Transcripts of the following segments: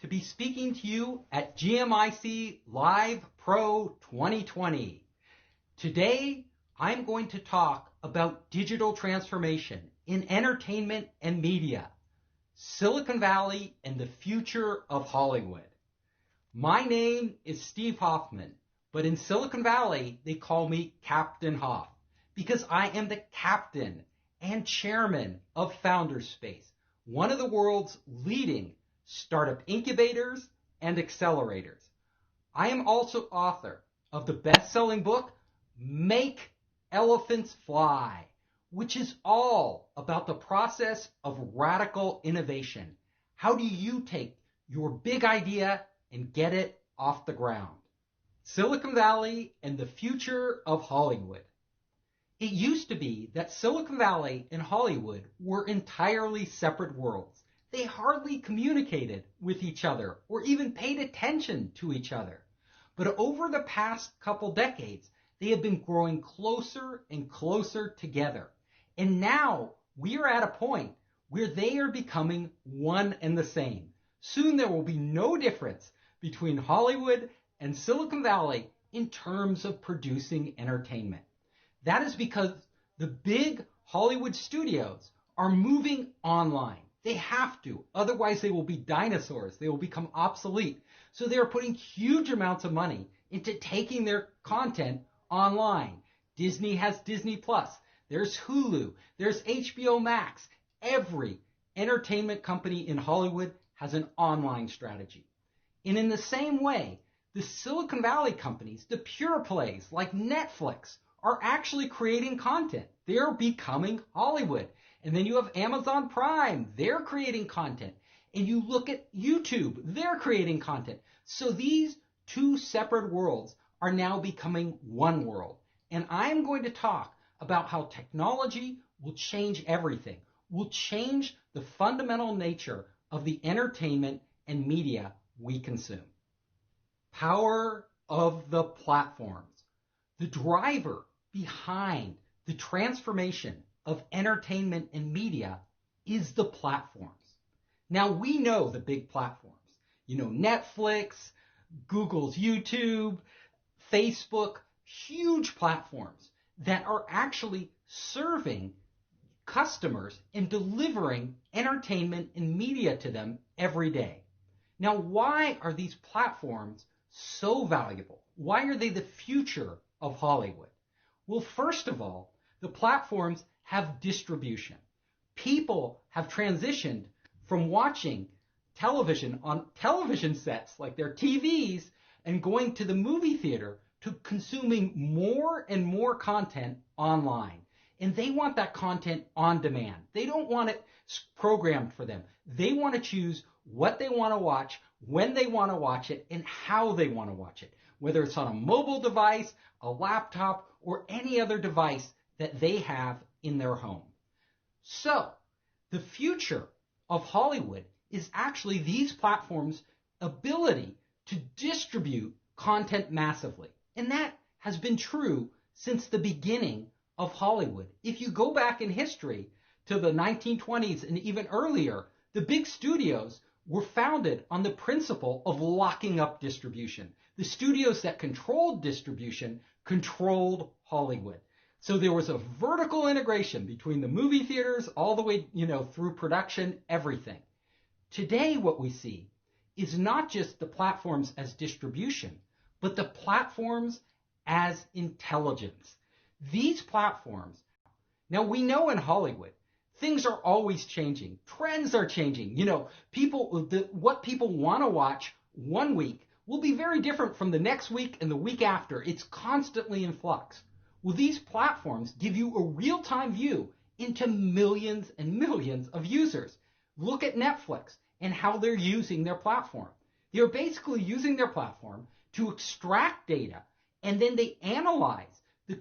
to be speaking to you at GMIC Live Pro 2020. Today, I'm going to talk about digital transformation in entertainment and media, Silicon Valley and the future of Hollywood. My name is Steve Hoffman, but in Silicon Valley, they call me Captain Hoff because I am the captain and chairman of Founderspace, one of the world's leading startup incubators and accelerators. I am also author of the best-selling book, Make Elephants Fly, which is all about the process of radical innovation. How do you take your big idea and get it off the ground? Silicon Valley and the future of Hollywood. It used to be that Silicon Valley and Hollywood were entirely separate worlds. They hardly communicated with each other or even paid attention to each other. But over the past couple decades, they have been growing closer and closer together. And now we are at a point where they are becoming one and the same. Soon there will be no difference between Hollywood and Silicon Valley in terms of producing entertainment. That is because the big Hollywood studios are moving online. They have to, otherwise they will be dinosaurs. They will become obsolete. So they are putting huge amounts of money into taking their content online. Disney has Disney Plus. There's Hulu. There's HBO Max. Every entertainment company in Hollywood has an online strategy. And in the same way, the Silicon Valley companies, the pure plays like Netflix, are actually creating content. They're becoming Hollywood. And then you have Amazon Prime. They're creating content. And you look at YouTube. They're creating content. So these two separate worlds are now becoming one world. And I'm going to talk about how technology will change everything, will change the fundamental nature of the entertainment and media we consume. Power of the platforms. The driver behind the transformation of entertainment and media is the platforms. Now we know the big platforms. You know, Netflix, Google's YouTube, Facebook, huge platforms that are actually serving customers and delivering entertainment and media to them every day. Now, why are these platforms so valuable? Why are they the future of Hollywood? Well, first of all, the platforms have distribution. People have transitioned from watching television on television sets like their TVs and going to the movie theater to consuming more and more content online. And they want that content on demand. They don't want it programmed for them. They want to choose what they want to watch, when they want to watch it, and how they want to watch it, whether it's on a mobile device, a laptop, or any other device that they have in their home. So, the future of Hollywood is actually these platforms' ability to distribute content massively. And that has been true since the beginning of Hollywood. If you go back in history to the 1920s and even earlier, the big studios were founded on the principle of locking up distribution. The studios that controlled distribution controlled Hollywood. So there was a vertical integration between the movie theaters all the way, through production, everything. Today, what we see is not just the platforms as distribution, but the platforms as intelligence. These platforms, now we know in Hollywood, things are always changing. Trends are changing. What people want to watch one week will be very different from the next week and the week after. It's constantly in flux. Well, these platforms give you a real-time view into millions and millions of users. Look at Netflix and how they're using their platform. They're basically using their platform to extract data, and then they analyze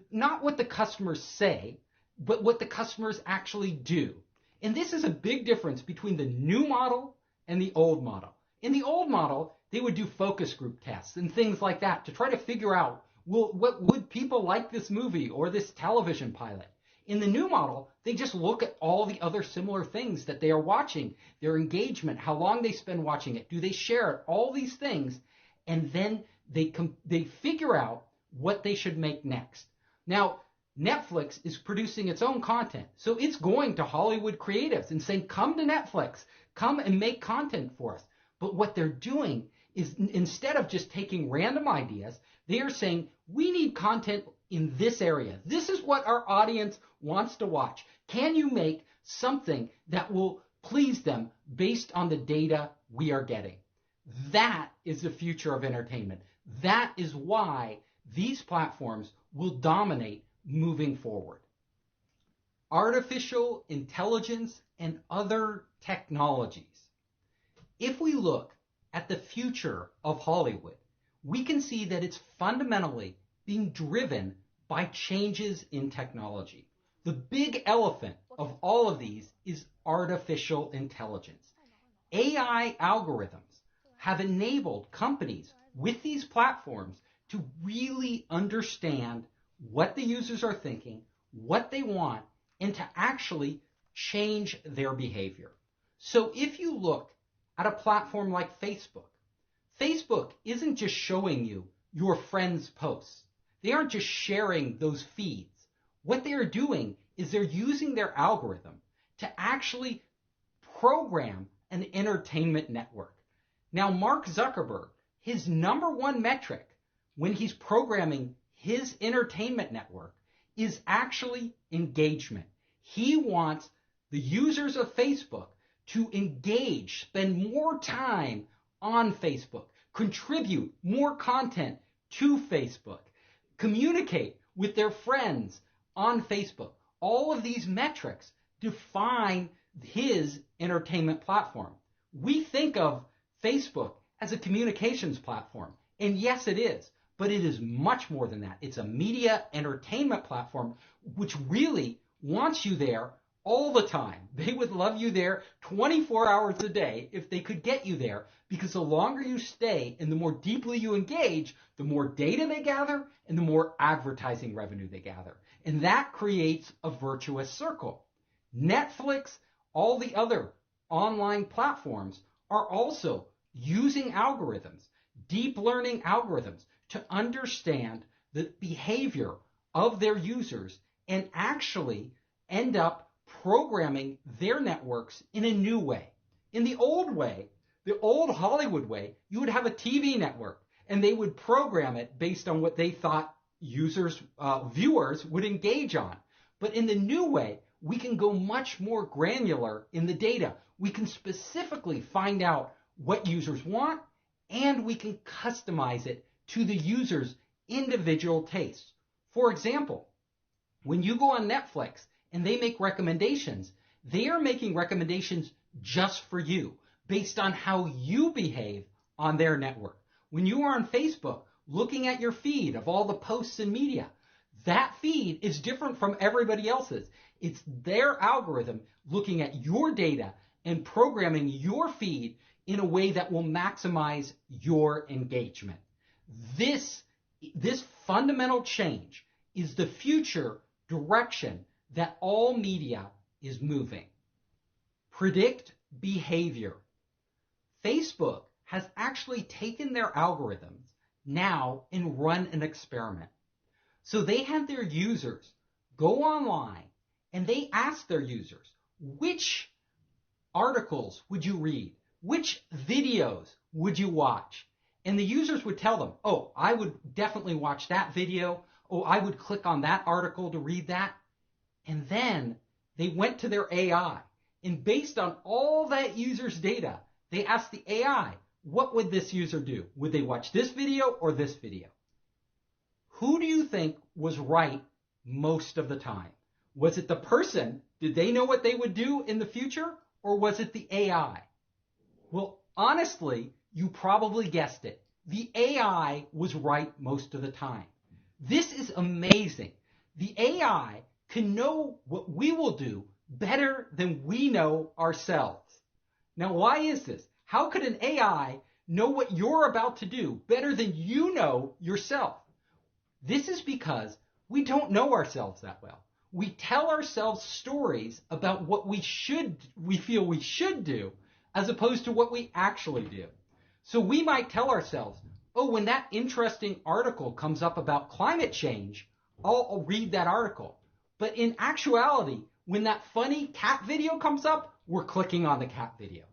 not what the customers say, but what the customers actually do. And this is a big difference between the new model and the old model. In the old model, they would do focus group tests and things like that to try to figure out, well, what would people like this movie or this television pilot? In the new model, they just look at all the other similar things that they are watching, their engagement, how long they spend watching it, do they share it, all these things, and then they figure out what they should make next. Now, Netflix is producing its own content, so it's going to Hollywood creatives and saying, come to Netflix, come and make content for us. But what they're doing is, instead of just taking random ideas, they are saying, we need content in this area. This is what our audience wants to watch. Can you make something that will please them based on the data we are getting? That is the future of entertainment. That is why these platforms will dominate moving forward. Artificial intelligence and other technologies. If we look at the future of Hollywood, we can see that it's fundamentally being driven by changes in technology. The big elephant of all of these is artificial intelligence. AI algorithms have enabled companies with these platforms to really understand what the users are thinking, what they want, and to actually change their behavior. So if you look at a platform like Facebook, Facebook isn't just showing you your friends' posts. They aren't just sharing those feeds. What they are doing is they're using their algorithm to actually program an entertainment network. Now, Mark Zuckerberg, his number one metric when he's programming his entertainment network is actually engagement. He wants the users of Facebook to engage, spend more time on Facebook, contribute more content to Facebook, communicate with their friends on Facebook. All of these metrics define his entertainment platform. We think of Facebook as a communications platform, and yes, it is, but it is much more than that. It's a media entertainment platform which really wants you there all the time. They would love you there 24 hours a day if they could get you there, because the longer you stay and the more deeply you engage, the more data they gather and the more advertising revenue they gather. And that creates a virtuous circle. Netflix, all the other online platforms are also using algorithms, deep learning algorithms, to understand the behavior of their users and actually end up programming their networks in a new way. In the old way, the old Hollywood way, you would have a TV network and they would program it based on what they thought users, viewers would engage on. But in the new way, we can go much more granular in the data. We can specifically find out what users want, and we can customize it to the user's individual tastes. For example, when you go on Netflix and they make recommendations, they are making recommendations just for you, based on how you behave on their network. When you are on Facebook, looking at your feed of all the posts and media, that feed is different from everybody else's. It's their algorithm looking at your data and programming your feed in a way that will maximize your engagement. This fundamental change is the future direction that all media is moving. Predict behavior. Facebook has actually taken their algorithms now and run an experiment. So they have their users go online and they ask their users, which articles would you read? Which videos would you watch? And the users would tell them, oh, I would definitely watch that video. Oh, I would click on that article to read that. And then they went to their AI. And based on all that user's data, they asked the AI, what would this user do? Would they watch this video or this video? Who do you think was right most of the time? Was it the person? Did they know what they would do in the future? Or was it the AI? Well, honestly, you probably guessed it. The AI was right most of the time. This is amazing. The AI can know what we will do better than we know ourselves. Now, why is this? How could an AI know what you're about to do better than you know yourself? This is because we don't know ourselves that well. we tell ourselves stories about what we feel we should do, as opposed to what we actually do. So we might tell ourselves, oh, when that interesting article comes up about climate change, I'll read that article. But in actuality, when that funny cat video comes up, we're clicking on the cat video.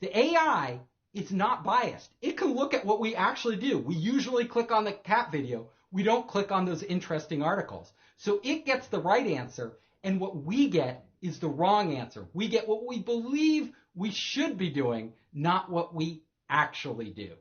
The AI is not biased. It can look at what we actually do. We usually click on the cat video. We don't click on those interesting articles. So it gets the right answer, and what we get is the wrong answer. We get what we believe we should be doing, not what we actually do.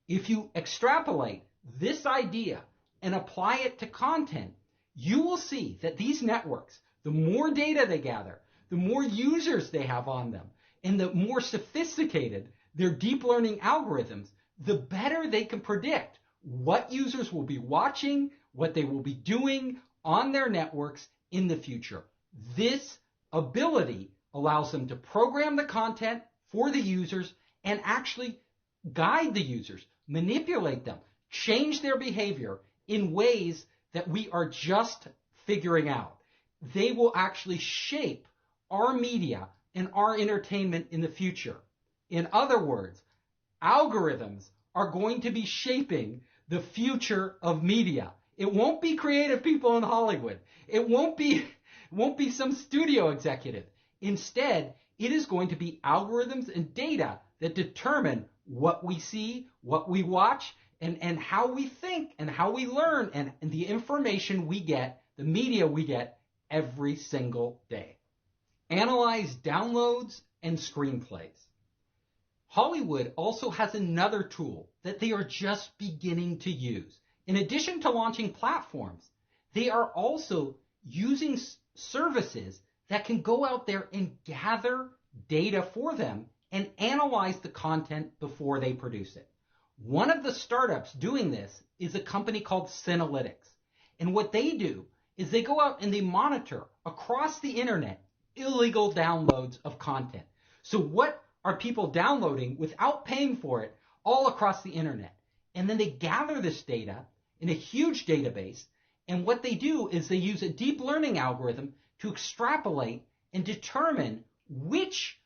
If you extrapolate this idea and apply it to content, you will see that these networks, the more data they gather, the more users they have on them, and the more sophisticated their deep learning algorithms, the better they can predict what users will be watching, what they will be doing on their networks in the future. This ability allows them to program the content for the users and actually guide the users, manipulate them, change their behavior in ways that we are just figuring out. They will actually shape our media and our entertainment in the future. In other words, algorithms are going to be shaping the future of media. It won't be creative people in Hollywood. It won't be some studio executive. Instead, it is going to be algorithms and data that determine what we see, what we watch, and how we think and how we learn and the information we get, the media we get every single day. Analyze downloads and screenplays. Hollywood also has another tool that they are just beginning to use. In addition to launching platforms, they are also using services that can go out there and gather data for them and analyze the content before they produce it. One of the startups doing this is a company called Synalytics. And what they do is they go out and they monitor across the internet illegal downloads of content. So what are people downloading without paying for it all across the internet? And then they gather this data in a huge database. And what they do is they use a deep learning algorithm to extrapolate and determine which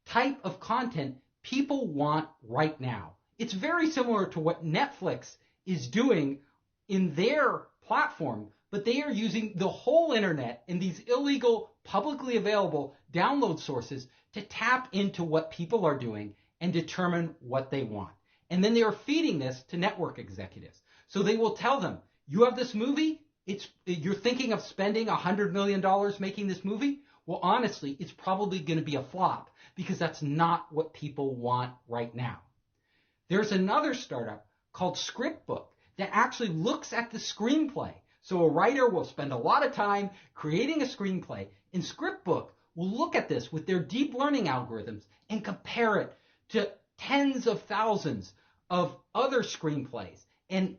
type of content people want right now. It's very similar to what Netflix is doing in their platform, but they are using the whole internet and these illegal, publicly available download sources to tap into what people are doing and determine what they want. And then they are feeding this to network executives. So they will tell them, you have this movie, you're thinking of spending $100 million making this movie? Well, honestly, it's probably going to be a flop because that's not what people want right now. There's another startup called Scriptbook that actually looks at the screenplay. So a writer will spend a lot of time creating a screenplay, and Scriptbook will look at this with their deep learning algorithms and compare it to tens of thousands of other screenplays and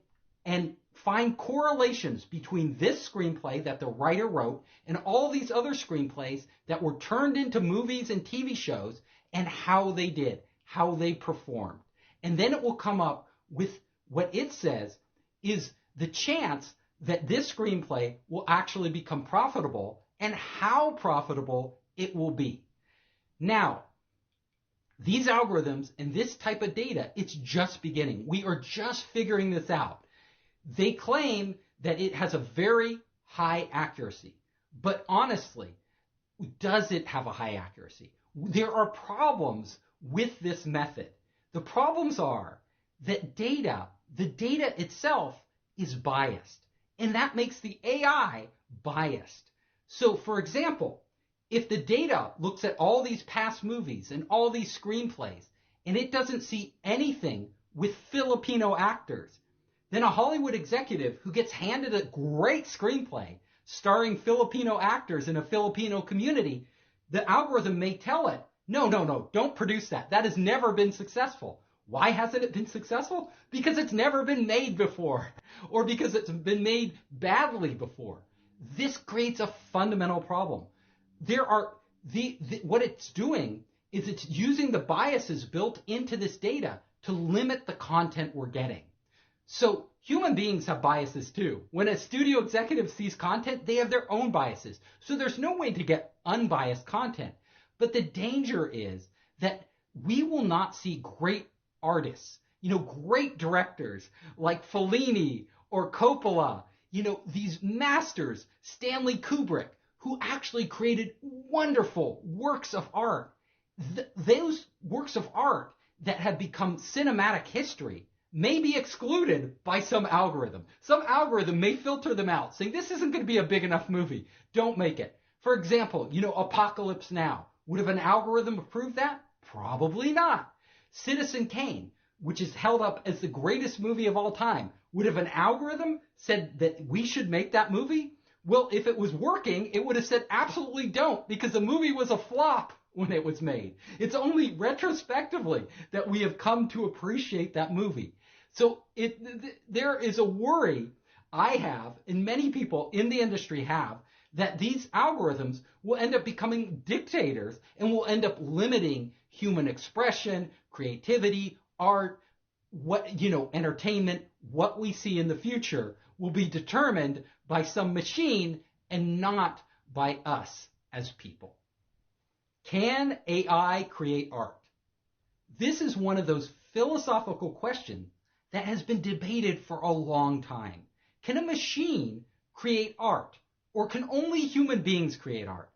find correlations between this screenplay that the writer wrote and all these other screenplays that were turned into movies and TV shows and how they did, how they performed. And then it will come up with what it says is the chance that this screenplay will actually become profitable and how profitable it will be. Now, these algorithms and this type of data, it's just beginning. We are just figuring this out. They claim that it has a very high accuracy. But honestly, does it have a high accuracy? There are problems with this method. The problems are that the data itself is biased. And that makes the AI biased. So, for example, if the data looks at all these past movies and all these screenplays, and it doesn't see anything with Filipino actors, then a Hollywood executive who gets handed a great screenplay starring Filipino actors in a Filipino community, the algorithm may tell it, no, don't produce that. That has never been successful. Why hasn't it been successful? Because it's never been made before, or because it's been made badly before. This creates a fundamental problem. What it's doing is it's using the biases built into this data to limit the content we're getting. So human beings have biases too. When a studio executive sees content, they have their own biases. So there's no way to get unbiased content. But the danger is that we will not see great artists, great directors like Fellini or Coppola, these masters, Stanley Kubrick, who actually created wonderful works of art. Those works of art that have become cinematic history may be excluded by some algorithm. Some algorithm may filter them out, saying this isn't going to be a big enough movie. Don't make it. For example, Apocalypse Now. Would have an algorithm approved that? Probably not. Citizen Kane, which is held up as the greatest movie of all time. Would have an algorithm said that we should make that movie? Well, if it was working, it would have said absolutely don't, because the movie was a flop when it was made. It's only retrospectively that we have come to appreciate that movie. So there is a worry I have, and many people in the industry have, that these algorithms will end up becoming dictators and will end up limiting human expression, creativity, art, entertainment. What we see in the future will be determined by some machine and not by us as people. Can AI create art? This is one of those philosophical questions that has been debated for a long time. Can a machine create art? Or can only human beings create art?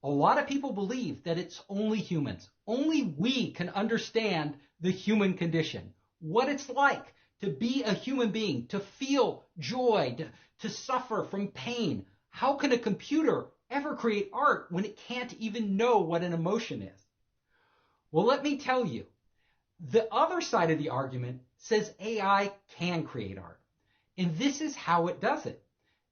A lot of people believe that it's only humans. Only we can understand the human condition, what it's like to be a human being, to feel joy, to suffer from pain. How can a computer ever create art when it can't even know what an emotion is? Well, let me tell you, the other side of the argument says AI can create art. And this is how it does it.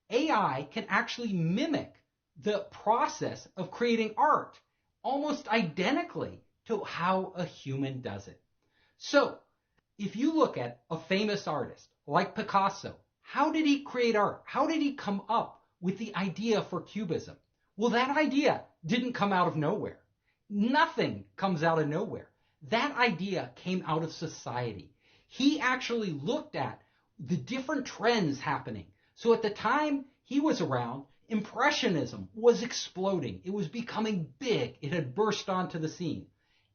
AI can actually mimic the process of creating art almost identically to how a human does it. So, if you look at a famous artist like Picasso, how did he create art? How did he come up with the idea for Cubism? Well, that idea didn't come out of nowhere. Nothing comes out of nowhere. That idea came out of society. He actually looked at the different trends happening. So at the time he was around, Impressionism was exploding. It was becoming big. It had burst onto the scene.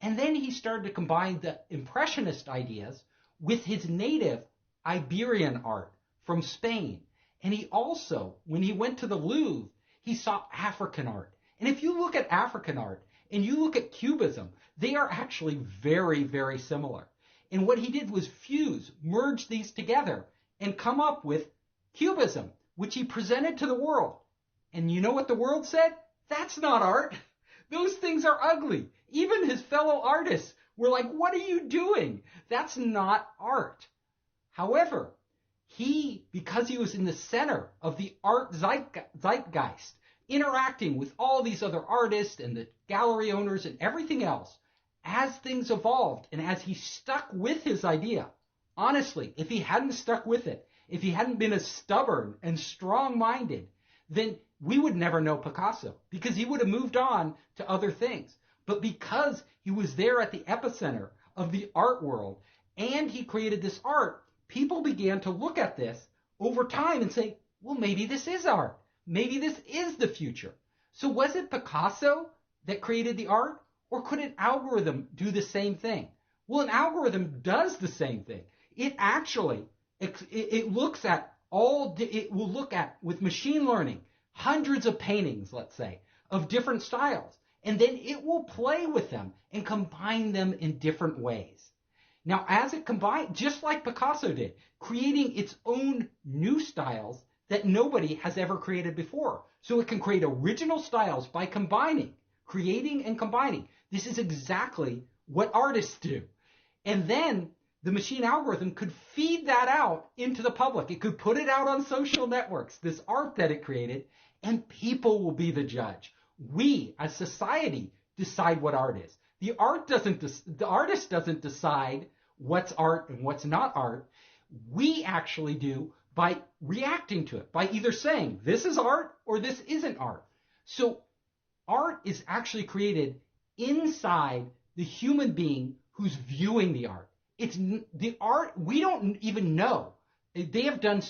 And then he started to combine the Impressionist ideas with his native Iberian art from Spain. And he also, when he went to the Louvre, he saw African art. And if you look at African art and you look at Cubism, they are actually very, very similar. And what he did was merge these together and come up with Cubism, which he presented to the world. And you know what the world said? That's not art. Those things are ugly. Even his fellow artists were like, what are you doing? That's not art. However, because he was in the center of the art zeitgeist, interacting with all these other artists and the gallery owners and everything else, as things evolved and as he stuck with his idea, honestly, if he hadn't stuck with it, if he hadn't been as stubborn and strong-minded, then we would never know Picasso because he would have moved on to other things. But because he was there at the epicenter of the art world and he created this art, people began to look at this over time and say, well, maybe this is art. Maybe this is the future. So was it Picasso that created the art, or could an algorithm do the same thing? Well, an algorithm does the same thing. It actually, it looks at it will look at, with machine learning, hundreds of paintings, let's say, of different styles. And then it will play with them and combine them in different ways. Now, as it combined, just like Picasso did, creating its own new styles that nobody has ever created before. So it can create original styles by creating and combining. This is exactly what artists do. And then the machine algorithm could feed that out into the public. It could put it out on social networks, this art that it created, and people will be the judge. We, as society, decide what art is. The artist doesn't decide what's art and what's not art. We actually do by reacting to it, by either saying this is art or this isn't art. So art is actually created inside the human being who's viewing the art. It's the art, we don't even know They have done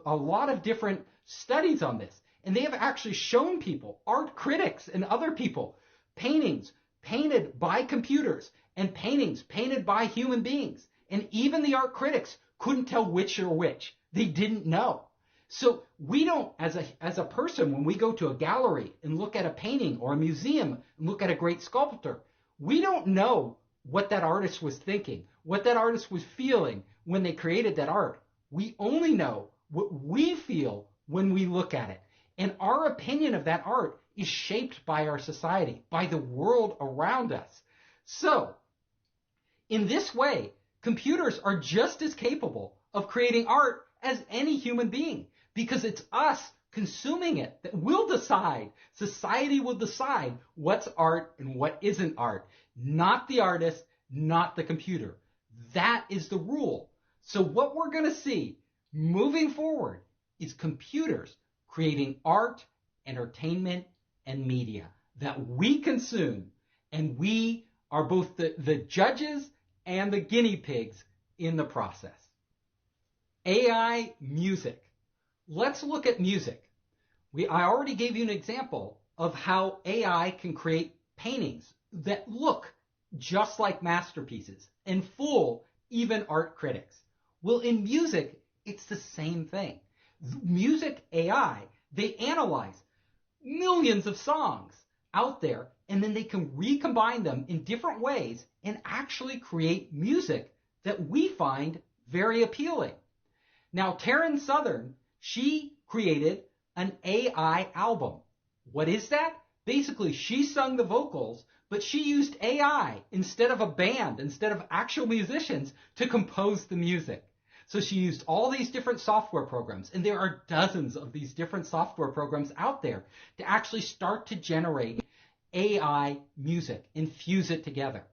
a lot of different studies on this, and they have actually shown people, art critics and other people, paintings painted by computers and paintings painted by human beings. And even the art critics couldn't tell which are which. They didn't know. So we don't, as a person, when we go to a gallery and look at a painting or a museum and look at a great sculptor, we don't know what that artist was thinking, what that artist was feeling when they created that art. We only know what we feel when we look at it. And our opinion of that art is shaped by our society, by the world around us. So, in this way, computers are just as capable of creating art as any human being, because it's us consuming it that will decide, society will decide what's art and what isn't art, not the artist, not the computer. That is the rule. So what we're going to see moving forward is computers creating art, entertainment, and media that we consume, and we are both the judges and the guinea pigs in the process. AI music. Let's look at music. I already gave you an example of how AI can create paintings that look just like masterpieces and fool even art critics. Well, in music, it's the same thing. Music AI, they analyze millions of songs out there, and then they can recombine them in different ways and actually create music that we find very appealing. Now, Taryn Southern, she created an AI album. What is that? Basically, she sung the vocals, but she used AI instead of a band, instead of actual musicians, to compose the music. So she used all these different software programs, and there are dozens of these different software programs out there to actually start to generate AI music and fuse it together.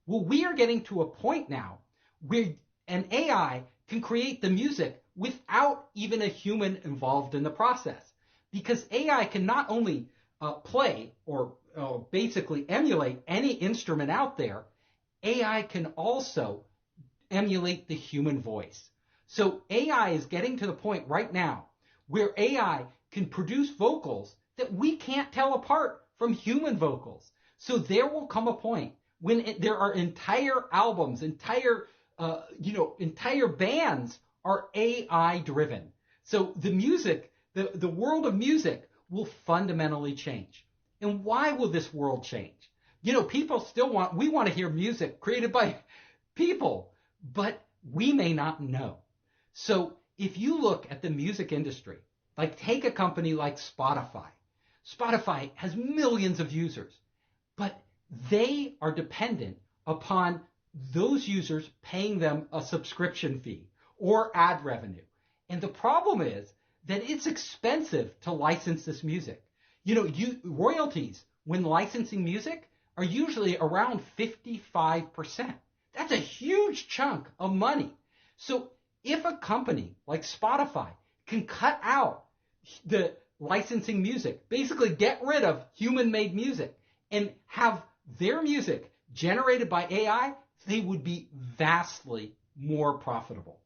Well, we are getting to a point now where an AI can create the music without even a human involved in the process, because AI can not only play or basically emulate any instrument out there, AI can also emulate the human voice. So AI is getting to the point right now where AI can produce vocals that we can't tell apart from human vocals. So there will come a point when there are entire albums, entire bands are AI driven. So the music, the world of music will fundamentally change. And why will this world change? People still we want to hear music created by people, but we may not know. So if you look at the music industry, like take a company like Spotify. Spotify has millions of users, but they are dependent upon those users paying them a subscription fee or ad revenue. And the problem is that it's expensive to license this music. Royalties when licensing music are usually around 55%. That's a huge chunk of money. So if a company like Spotify can cut out the licensing music, basically get rid of human-made music and have their music generated by AI, they would be vastly more profitable.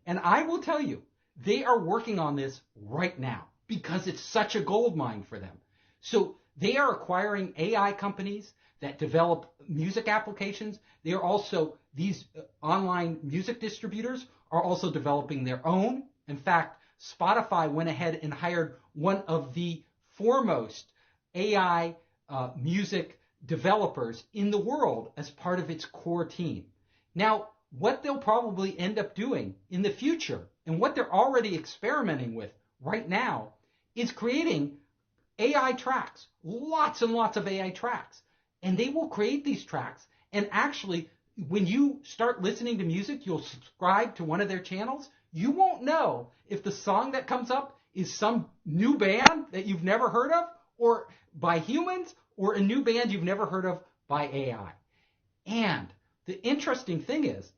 And I will tell you, they are working on this right now because it's such a gold mine for them. So they are acquiring AI companies that develop music applications. They are also, these online music distributors are also developing their own. In fact, Spotify went ahead and hired one of the foremost AI music developers in the world as part of its core team. Now, what they'll probably end up doing in the future, and what they're already experimenting with right now, is creating AI tracks, lots and lots of AI tracks. And they will create these tracks, and actually, when you start listening to music, you'll subscribe to one of their channels. You won't know if the song that comes up is some new band that you've never heard of, or by humans, or a new band you've never heard of by AI. And the interesting thing is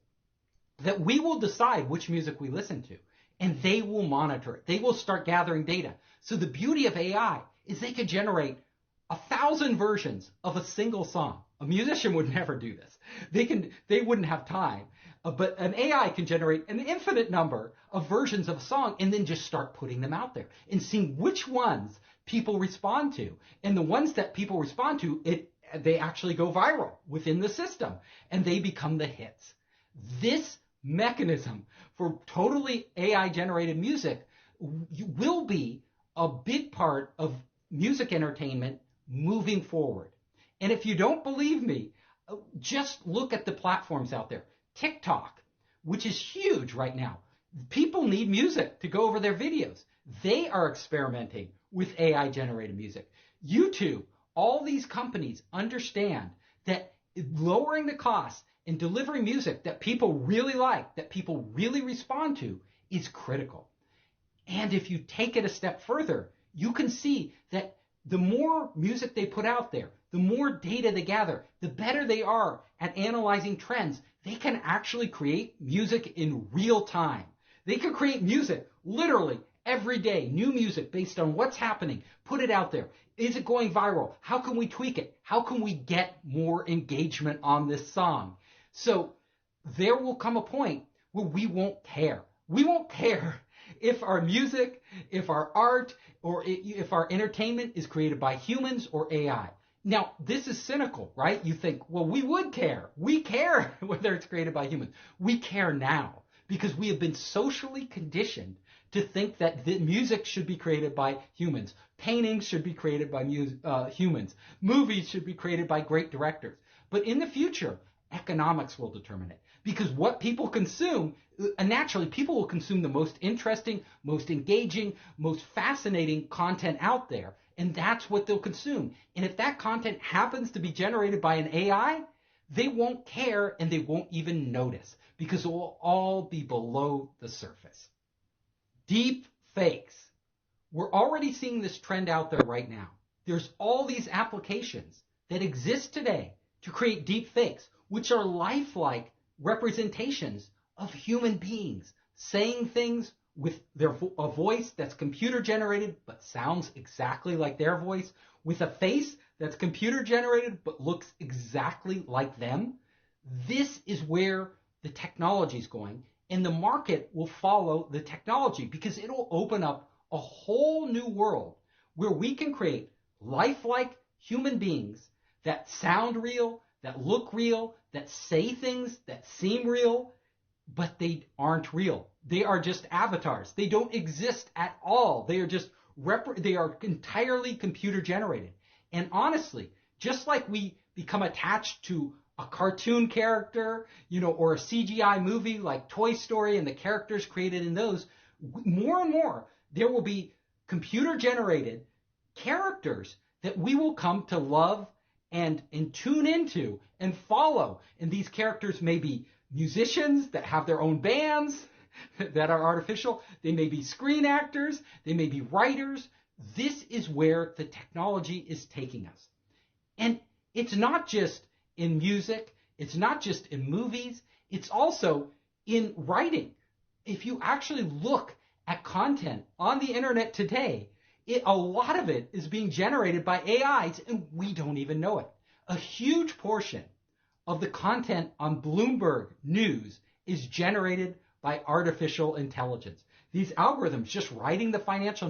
that we will decide which music we listen to, and they will monitor it. They will start gathering data. So the beauty of AI is they could generate 1,000 versions of a single song. A musician would never do this. They wouldn't have time. But an AI can generate an infinite number of versions of a song and then just start putting them out there and seeing which ones people respond to. And the ones that people respond to, they actually go viral within the system and they become the hits. This mechanism for totally AI generated music will be a big part of music entertainment moving forward. And if you don't believe me, just look at the platforms out there. TikTok, which is huge right now. People need music to go over their videos. They are experimenting with AI generated music. YouTube, all these companies understand that lowering the cost and delivering music that people really like, that people really respond to, is critical. And if you take it a step further, you can see that the more music they put out there, the more data they gather, the better they are at analyzing trends. They can actually create music in real time. They can create music literally every day, new music based on what's happening, put it out there. Is it going viral? How can we tweak it? How can we get more engagement on this song? So there will come a point where we won't care. We won't care if our music, if our art, or if our entertainment is created by humans or AI. Now, this is cynical, right? You think, well, we would care. We care whether it's created by humans. We care now because we have been socially conditioned to think that the music should be created by humans. Paintings should be created by humans. Movies should be created by great directors. But in the future, economics will determine it. Because what people consume, naturally, people will consume the most interesting, most engaging, most fascinating content out there. And that's what they'll consume. And if that content happens to be generated by an AI, they won't care and they won't even notice because it will all be below the surface. Deep fakes. We're already seeing this trend out there right now. There's all these applications that exist today to create deep fakes, which are lifelike representations of human beings saying things with a voice that's computer generated but sounds exactly like their voice, with a face that's computer generated but looks exactly like them. This is where the technology is going, and the market will follow the technology because it'll open up a whole new world where we can create lifelike human beings that sound real, that look real, that say things that seem real, but they aren't real. They are just avatars. They don't exist at all. They are just they are entirely computer generated. And honestly, just like we become attached to a cartoon character, or a CGI movie like Toy Story and the characters created in those, more and more there will be computer generated characters that we will come to love and tune into and follow. And these characters may be musicians that have their own bands that are artificial. They may be screen actors. They may be writers. This is where the technology is taking us. And it's not just in music. It's not just in movies. It's also in writing. If you actually look at content on the internet today, a lot of it is being generated by AIs, and we don't even know it. A huge portion of the content on Bloomberg News is generated by artificial intelligence. These algorithms just writing the financial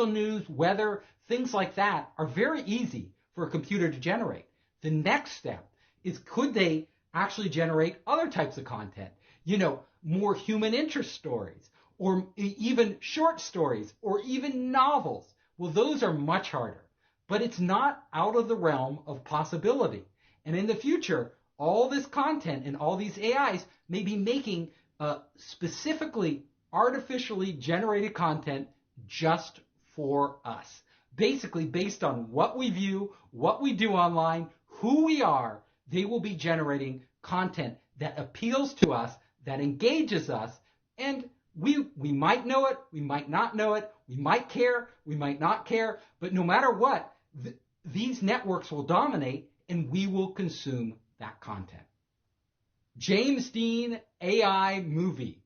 news, weather, things like that are very easy for a computer to generate. The next step is, could they actually generate other types of content? More human interest stories, or even short stories, or even novels. Well, those are much harder, but it's not out of the realm of possibility. And in the future, all this content and all these AIs may be making specifically artificially generated content just for us. Basically, based on what we view, what we do online, who we are, they will be generating content that appeals to us, that engages us, and we might know it, we might not know it, we might care, we might not care, but no matter what, these networks will dominate and we will consume that content. James Dean AI movie.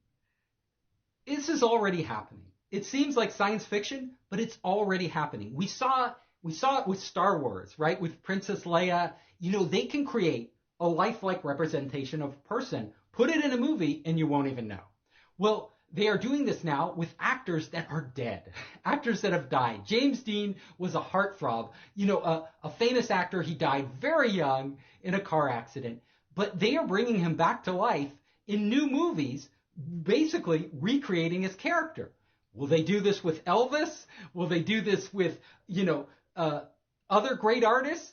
This is already happening. It seems like science fiction, but it's already happening. We saw it with Star Wars, right? With Princess Leia. They can create a lifelike representation of a person Put it in a movie and you won't even know. Well, they are doing this now with actors that are dead, actors that have died. James Dean was a heartthrob, a famous actor. He died very young in a car accident, but they are bringing him back to life in new movies, basically recreating his character. Will they do this with Elvis? Will they do this with, other great artists?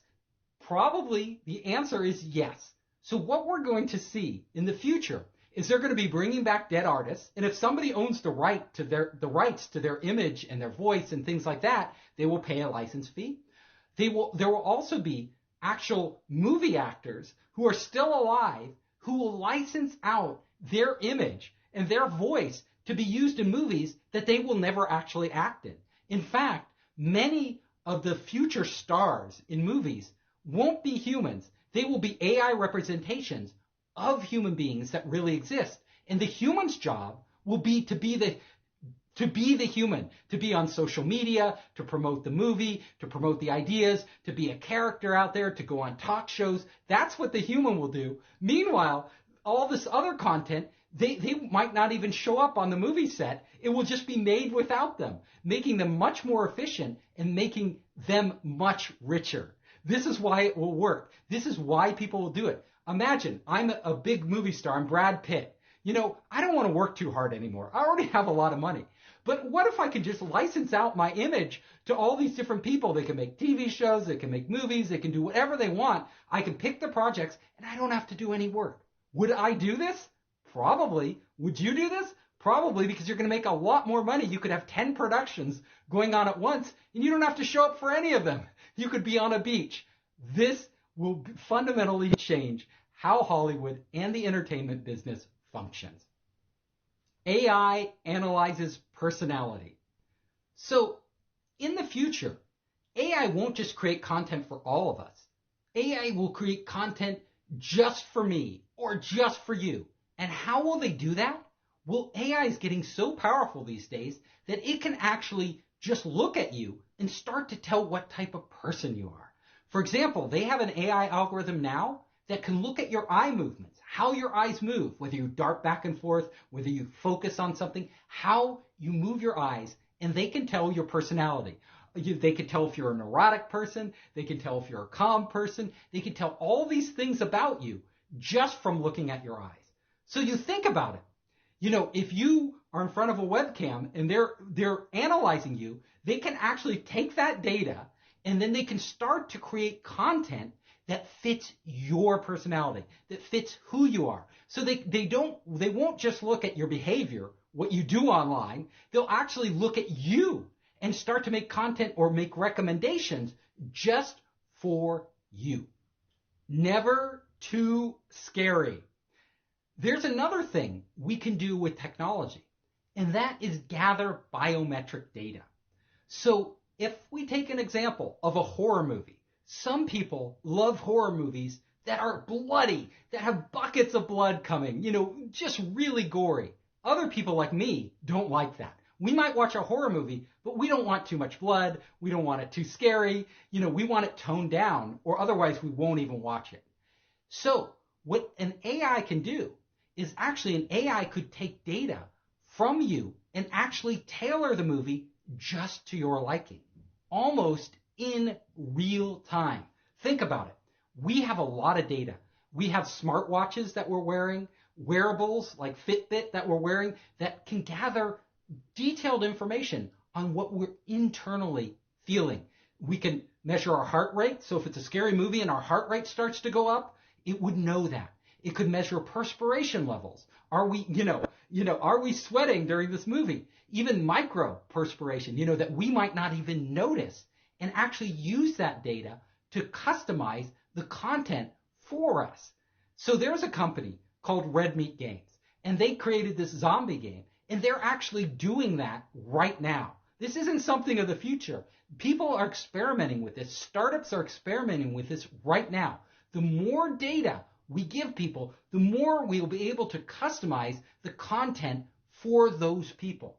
Probably the answer is yes. So what we're going to see in the future is they're going to be bringing back dead artists, and if somebody owns the rights to their image and their voice and things like that, they will pay a license fee. There will also be actual movie actors who are still alive who will license out their image and their voice to be used in movies that they will never actually act in. In fact, many of the future stars in movies won't be humans. They will be AI representations of human beings that really exist. And the human's job will be to be the human, to be on social media, to promote the movie, to promote the ideas, to be a character out there, to go on talk shows. That's what the human will do. Meanwhile, all this other content, they might not even show up on the movie set. It will just be made without them, making them much more efficient and making them much richer. This is why it will work. This is why people will do it. Imagine, I'm a big movie star, I'm Brad Pitt. I don't want to work too hard anymore. I already have a lot of money. But what if I could just license out my image to all these different people? They can make TV shows, they can make movies, they can do whatever they want. I can pick the projects, and I don't have to do any work. Would I do this? Probably. Would you do this? Probably, because you're going to make a lot more money. You could have 10 productions going on at once, and you don't have to show up for any of them. You could be on a beach. This will fundamentally change how Hollywood and the entertainment business functions. AI analyzes personality. So in the future, AI won't just create content for all of us. AI will create content just for me or just for you. And how will they do that? Well, AI is getting so powerful these days that it can actually just look at you and start to tell what type of person you are. For example, they have an AI algorithm now that can look at your eye movements, how your eyes move, whether you dart back and forth, whether you focus on something, how you move your eyes, and they can tell your personality. They can tell if you're a neurotic person, they can tell if you're a calm person, they can tell all these things about you just from looking at your eyes. So you think about it. If you are in front of a webcam and they're analyzing you, they can actually take that data and then they can start to create content that fits your personality, that fits who you are. So they won't just look at your behavior, what you do online. They'll actually look at you and start to make content or make recommendations just for you. Never too scary. There's another thing we can do with technology, and that is gather biometric data. So if we take an example of a horror movie, some people love horror movies that are bloody, that have buckets of blood coming, just really gory. Other people like me don't like that. We might watch a horror movie, but we don't want too much blood. We don't want it too scary. We want it toned down, or otherwise we won't even watch it. So what an AI can do is actually an AI could take data from you and actually tailor the movie just to your liking, almost in real time. Think about it. We have a lot of data. We have smartwatches that we're wearing, wearables like Fitbit that we're wearing that can gather detailed information on what we're internally feeling. We can measure our heart rate. So if it's a scary movie and our heart rate starts to go up, it would know that. It could measure perspiration levels. Are we, are we sweating during this movie? Even micro perspiration, that we might not even notice, and actually use that data to customize the content for us. So there's a company called Red Meat Games, and they created this zombie game, and they're actually doing that right now. This isn't something of the future. People are experimenting with this. Startups are experimenting with this right now. The more data we give people, the more we'll be able to customize the content for those people.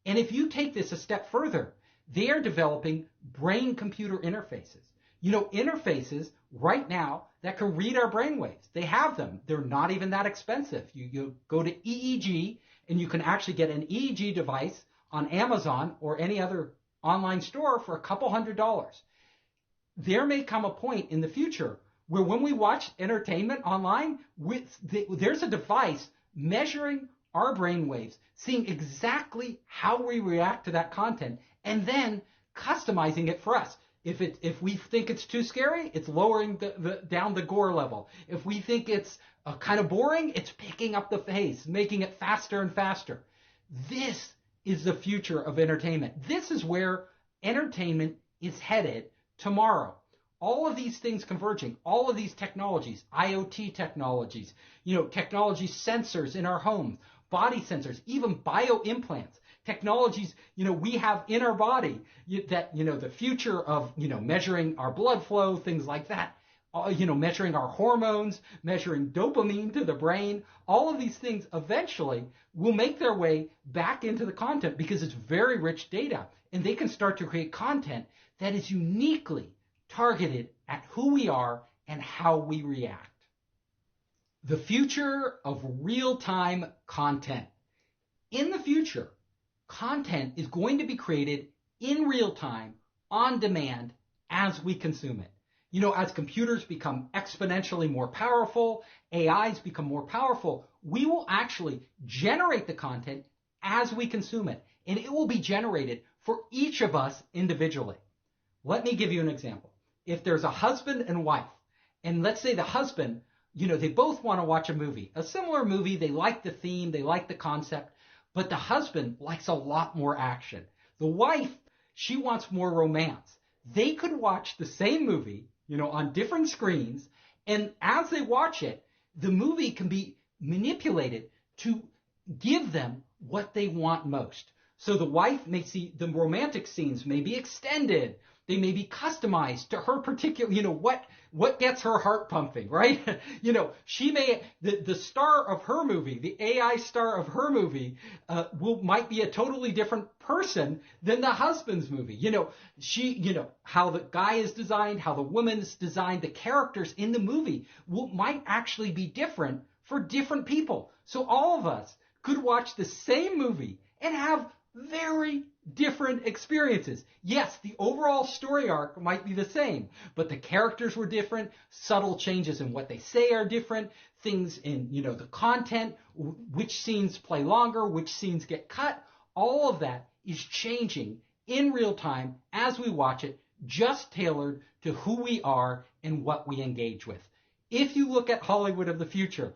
And if you take this a step further, they are developing brain-computer interfaces. Interfaces right now that can read our brainwaves. They have them. They're not even that expensive. You go to EEG, and you can actually get an EEG device on Amazon or any other online store for a couple $100s. There may come a point in the future where when we watch entertainment online, there's a device measuring our brainwaves, seeing exactly how we react to that content, and then customizing it for us. If we think it's too scary, it's lowering down the gore level. If we think it's kind of boring, it's picking up the pace, making it faster and faster. This is the future of entertainment. This is where entertainment is headed tomorrow. All of these things converging, all of these technologies, IoT technologies, technology sensors in our homes, body sensors, even bioimplants, technologies, we have in our body that, the future of, measuring our blood flow, things like that, measuring our hormones, measuring dopamine to the brain, all of these things eventually will make their way back into the content because it's very rich data, and they can start to create content that is uniquely targeted at who we are and how we react. The future of real-time content. In the future, content is going to be created in real time, on demand, as we consume it. As computers become exponentially more powerful, AIs become more powerful, we will actually generate the content as we consume it. And it will be generated for each of us individually. Let me give you an example. If there's a husband and wife, and let's say the husband, they both want to watch a movie, a similar movie, they like the theme, they like the concept, but the husband likes a lot more action. The wife, she wants more romance. They could watch the same movie, on different screens, and as they watch it, the movie can be manipulated to give them what they want most. So the wife may see the romantic scenes may be extended. They may be customized to her particular, what gets her heart pumping, right? She may, the star of her movie, the AI star of her movie, might be a totally different person than the husband's movie. How the guy is designed, how the woman is designed, the characters in the movie might actually be different for different people. So all of us could watch the same movie and have very different experiences. Yes, the overall story arc might be the same, but the characters were different, subtle changes in what they say are different, things in, the content, which scenes play longer, which scenes get cut, all of that is changing in real time as we watch it, just tailored to who we are and what we engage with. If you look at Hollywood of the future,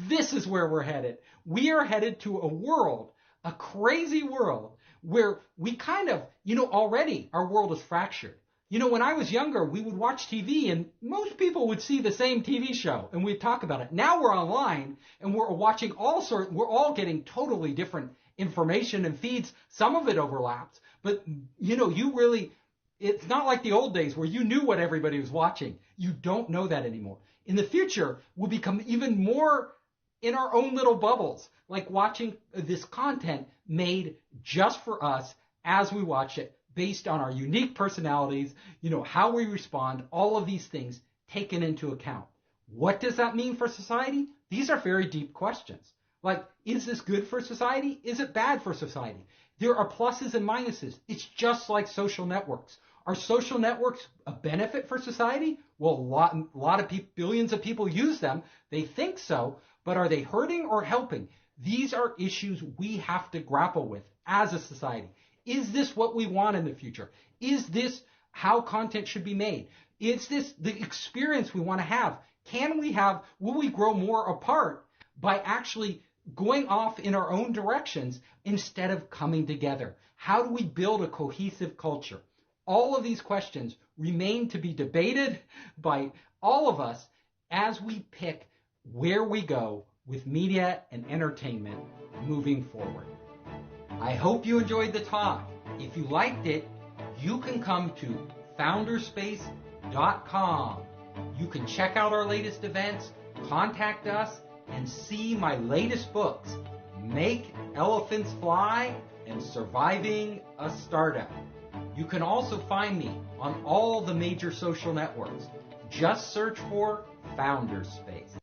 this is where we're headed. We are headed to a world, a crazy world, where we kind of, already our world is fractured. When I was younger, we would watch TV and most people would see the same TV show and we'd talk about it. Now we're online and we're watching we're all getting totally different information and feeds. Some of it overlaps, but it's not like the old days where you knew what everybody was watching. You don't know that anymore. In the future, we'll become even more in our own little bubbles, like watching this content made just for us as we watch it, based on our unique personalities, how we respond, all of these things taken into account. What does that mean for society? These are very deep questions. Like, is this good for society? Is it bad for society? There are pluses and minuses. It's just like social networks. Are social networks a benefit for society? Well, a lot of people, billions of people use them. They think so, but are they hurting or helping? These are issues we have to grapple with as a society. Is this what we want in the future? Is this how content should be made? Is this the experience we want to have? Will we grow more apart by actually going off in our own directions instead of coming together? How do we build a cohesive culture? All of these questions remain to be debated by all of us as we pick where we go with media and entertainment moving forward. I hope you enjoyed the talk. If you liked it, you can come to founderspace.com. You can check out our latest events, contact us, and see my latest books, Make Elephants Fly and Surviving a Startup. You can also find me on all the major social networks. Just search for Founderspace.